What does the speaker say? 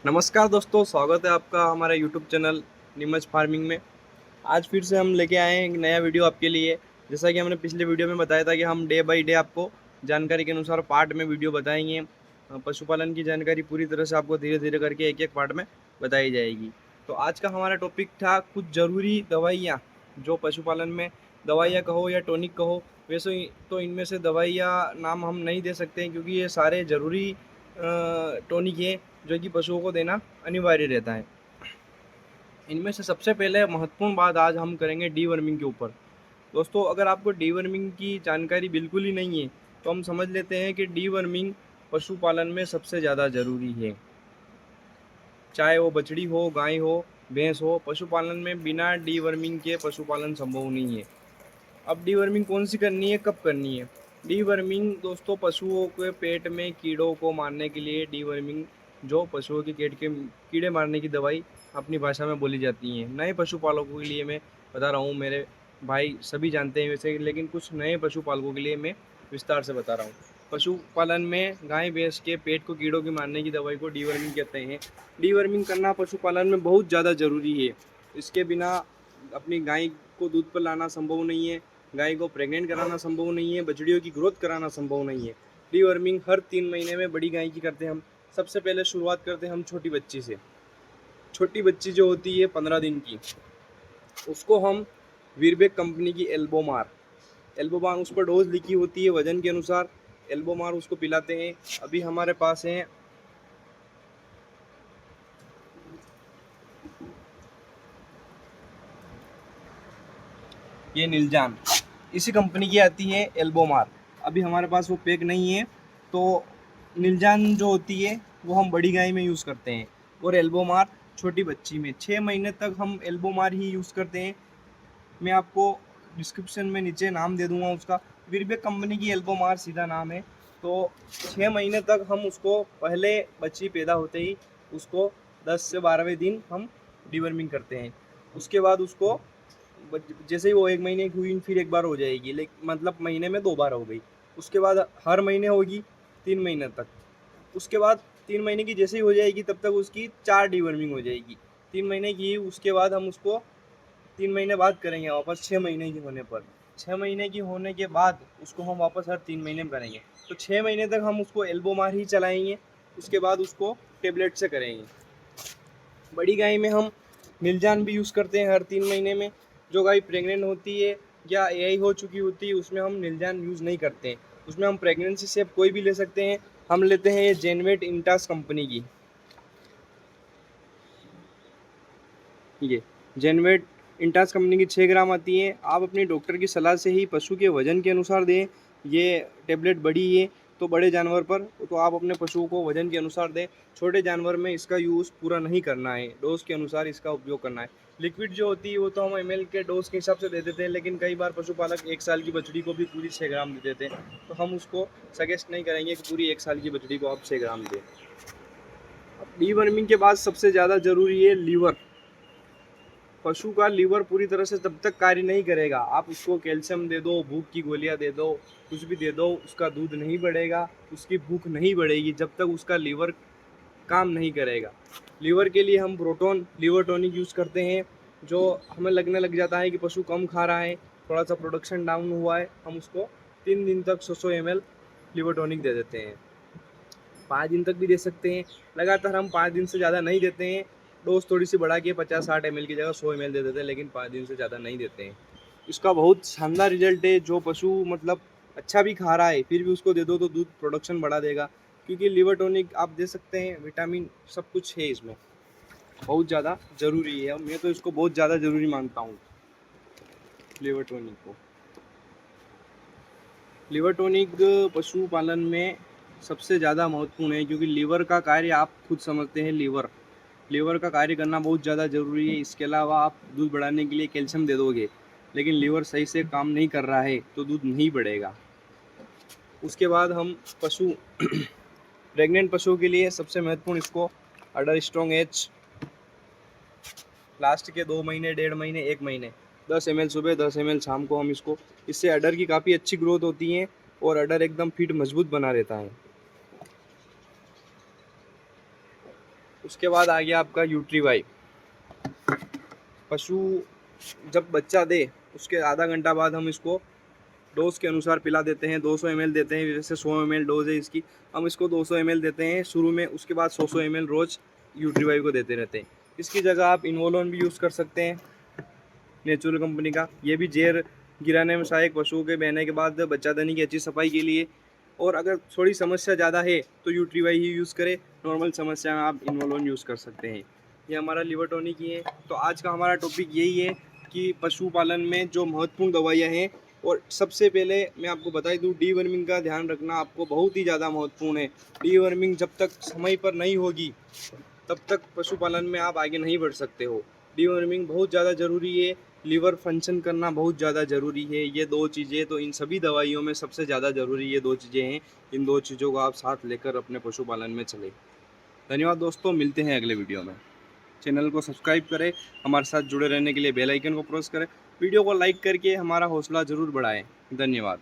नमस्कार दोस्तों, स्वागत है आपका हमारे यूट्यूब चैनल नीमच फार्मिंग में। आज फिर से हम लेके आए हैं एक नया वीडियो आपके लिए। जैसा कि हमने पिछले वीडियो में बताया था कि हम डे बाय डे आपको जानकारी के अनुसार पार्ट में वीडियो बताएंगे। पशुपालन की जानकारी पूरी तरह से आपको धीरे धीरे करके एक एक पार्ट में बताई जाएगी। तो आज का हमारा टॉपिक था कुछ ज़रूरी दवाइयाँ, जो पशुपालन में दवाइयाँ कहो या टॉनिक कहो। वैसे तो इनमें से दवाइयाँ नाम हम नहीं दे सकते हैं, क्योंकि ये सारे ज़रूरी टॉनिक है जो कि पशुओं को देना अनिवार्य रहता है। इनमें से सबसे पहले महत्वपूर्ण बात आज हम करेंगे डीवर्मिंग के ऊपर। दोस्तों, अगर आपको डीवर्मिंग की जानकारी बिल्कुल ही नहीं है तो हम समझ लेते हैं कि डीवर्मिंग पशुपालन में सबसे ज़्यादा ज़रूरी है। चाहे वो बछड़ी हो, गाय हो, भैंस हो, पशुपालन में बिना डीवर्मिंग के पशुपालन संभव नहीं है। अब डीवर्मिंग कौन सी करनी है, कब करनी है? डीवर्मिंग दोस्तों, पशुओं के पेट में कीड़ों को मारने के लिए डीवर्मिंग, जो पशुओं के पेट के कीड़े मारने की दवाई अपनी भाषा में बोली जाती है। नए पशुपालकों के लिए मैं बता रहा हूँ, मेरे भाई सभी जानते हैं वैसे, लेकिन कुछ नए पशुपालकों के लिए मैं विस्तार से बता रहा हूँ। पशुपालन में गाय भैंस के पेट को कीड़ों की मारने की दवाई को डीवर्मिंग कहते हैं। डीवर्मिंग करना पशुपालन में बहुत ज़्यादा ज़रूरी है। इसके बिना अपनी गाय को दूध पर लाना संभव नहीं है, गाय को प्रेग्नेंट कराना संभव नहीं है, बछड़ियों की ग्रोथ कराना संभव नहीं है। डीवर्मिंग हर 3 महीने में बड़ी गाय की करते हैं हम। सबसे पहले शुरुआत करते हैं हम छोटी बच्ची से। छोटी बच्ची जो होती है 15 दिन की, उसको हम वीरबेक कंपनी की एल्बोमार उस पर डोज लिखी होती है वजन के अनुसार। एल्बोमार उसको पिलाते हैं। अभी हमारे पास है ये नीलजान, इसी कंपनी की आती है एल्बोमार। अभी हमारे पास वो पैक नहीं है, तो नीलजान जो होती है वो हम बड़ी गाय में यूज़ करते हैं, और एल्बोमार छोटी बच्ची में। 6 महीने तक हम एल्बोमार ही यूज़ करते हैं। मैं आपको डिस्क्रिप्शन में नीचे नाम दे दूंगा उसका। वीरबेक कंपनी की एल्बोमार सीधा नाम है। तो 6 महीने तक हम उसको, पहले बच्ची पैदा होते ही उसको 10 से 12वें दिन हम डिवर्मिंग करते हैं। उसके बाद उसको जैसे ही वो 1 महीने की हुई फिर एक बार हो जाएगी, लेकिन मतलब महीने में 2 बार हो गई। उसके बाद हर महीने होगी 3 महीने तक। उसके बाद 3 महीने की जैसे ही हो जाएगी तब तक उसकी 4 डिवर्मिंग हो जाएगी। 3 महीने की, उसके बाद हम उसको 3 महीने बाद करेंगे वापस 6 महीने की होने पर। 6 महीने की होने के बाद उसको हम वापस हर 3 महीने में करेंगे। तो 6 महीने तक हम उसको एल्बोमार ही चलाएंगे। उसके बाद उसको टेबलेट से करेंगे। बड़ी गाय में हम नीलजान भी यूज़ करते हैं हर 3 महीने में। जो गाय प्रेग्नेंट होती है या एआई हो चुकी होती है उसमें हम नीलजान यूज़ नहीं करते हैं। उसमें हम प्रेगनेंसी से कोई भी ले सकते हैं। हम लेते हैं ये जेनवेट इंटास कंपनी की, ये जेनवेट इंटास कंपनी की 6 ग्राम आती है। आप अपनी डॉक्टर की सलाह से ही पशु के वजन के अनुसार दें। ये टेबलेट बड़ी है तो बड़े जानवर पर, तो आप अपने पशुओं को वजन के अनुसार दें। छोटे जानवर में इसका यूज़ पूरा नहीं करना है, डोज के अनुसार इसका उपयोग करना है। लिक्विड जो होती है वो तो हम एमएल के डोज के हिसाब से दे देते हैं, लेकिन कई बार पशुपालक 1 साल की बछड़ी को भी पूरी 6 ग्राम दे देते हैं, तो हम उसको सजेस्ट नहीं करेंगे कि पूरी 1 साल की बछड़ी को आप 6 ग्राम दें। अब डीवर्मिंग के बाद सबसे ज़्यादा ज़रूरी है लीवर। पशु का लीवर पूरी तरह से तब तक कार्य नहीं करेगा। आप उसको कैल्शियम दे दो, भूख की गोलियां दे दो, कुछ भी दे दो, उसका दूध नहीं बढ़ेगा, उसकी भूख नहीं बढ़ेगी जब तक उसका लीवर काम नहीं करेगा। लीवर के लिए हम प्रोटोन लीवर टॉनिक यूज़ करते हैं। जो हमें लगने लग जाता है कि पशु कम खा रहा है, थोड़ा सा प्रोडक्शन डाउन हुआ है, हम उसको 3 दिन तक 100 ml लीवर टॉनिक दे देते हैं। 5 दिन तक भी दे सकते हैं। लगातार हम 5 दिन से ज़्यादा नहीं देते हैं। डोज थोड़ी सी बढ़ा के 50-60 ml की जगह 100 ml दे देते हैं, लेकिन 5 दिन से ज़्यादा नहीं देते हैं। इसका बहुत शानदार रिजल्ट है। जो पशु मतलब अच्छा भी खा रहा है फिर भी उसको दे दो तो दूध प्रोडक्शन बढ़ा देगा, क्योंकि लीवर टॉनिक आप दे सकते हैं, विटामिन सब कुछ है इसमें, बहुत ज़्यादा ज़रूरी है। और मैं तो इसको बहुत ज़्यादा ज़रूरी मानता हूँ लीवर टॉनिक को। लीवर टॉनिक पशुपालन में सबसे ज़्यादा महत्वपूर्ण है, क्योंकि लीवर का कार्य आप खुद समझते हैं। लीवर का कार्य करना बहुत ज़्यादा ज़रूरी है। इसके अलावा आप दूध बढ़ाने के लिए कैल्शियम दे दोगे, लेकिन लीवर सही से काम नहीं कर रहा है तो दूध नहीं बढ़ेगा। उसके बाद हम पशु प्रेग्नेंट पशुओं के लिए सबसे महत्वपूर्ण इसको अडर स्ट्रॉन्ग एच, लास्ट के 2 महीने, 1.5 महीने, 1 महीने 10 ml सुबह, 10 ml शाम को हम इसको, इससे अडर की काफ़ी अच्छी ग्रोथ होती है और अडर एकदम फिट मजबूत बना रहता है। उसके बाद आ गया आपका यूट्रीवाई। पशु जब बच्चा दे उसके आधा घंटा बाद हम इसको डोज के अनुसार पिला देते हैं। 200 ml देते हैं, जैसे 100 ml डोज है इसकी, हम इसको 200 ml देते हैं शुरू में, उसके बाद 100 ml रोज़ यूट्रीवाई को देते रहते हैं। इसकी जगह आप इन्वोलोन भी यूज़ कर सकते हैं नेचुरल कंपनी का। ये भी जहर गिराने में सहायक, पशुओं के बहने के बाद बच्चादानी की अच्छी सफाई के लिए। और अगर थोड़ी समस्या ज़्यादा है तो यूट्रीवाई ही यूज़ करें, नॉर्मल समस्या में आप इन्वोलोन यूज़ कर सकते हैं। ये हमारा लिवर टॉनिक ही है। तो आज का हमारा टॉपिक यही है कि पशुपालन में जो महत्वपूर्ण दवाइयाँ हैं। और सबसे पहले मैं आपको बता दूं, डीवर्मिंग का ध्यान रखना आपको बहुत ही ज़्यादा महत्वपूर्ण है। डीवर्मिंग जब तक समय पर नहीं होगी तब तक पशुपालन में आप आगे नहीं बढ़ सकते हो। डीवर्मिंग बहुत ज़्यादा ज़रूरी है, लीवर फंक्शन करना बहुत ज़्यादा ज़रूरी है। ये दो चीज़ें तो इन सभी दवाइयों में सबसे ज़्यादा ज़रूरी ये दो चीज़ें हैं। इन दो चीज़ों को आप साथ लेकर अपने पशुपालन में चलें। धन्यवाद दोस्तों, मिलते हैं अगले वीडियो में। चैनल को सब्सक्राइब करें, हमारे साथ जुड़े रहने के लिए बेल आइकन को प्रेस करें, वीडियो को लाइक करके हमारा हौसला ज़रूर बढ़ाएं। धन्यवाद।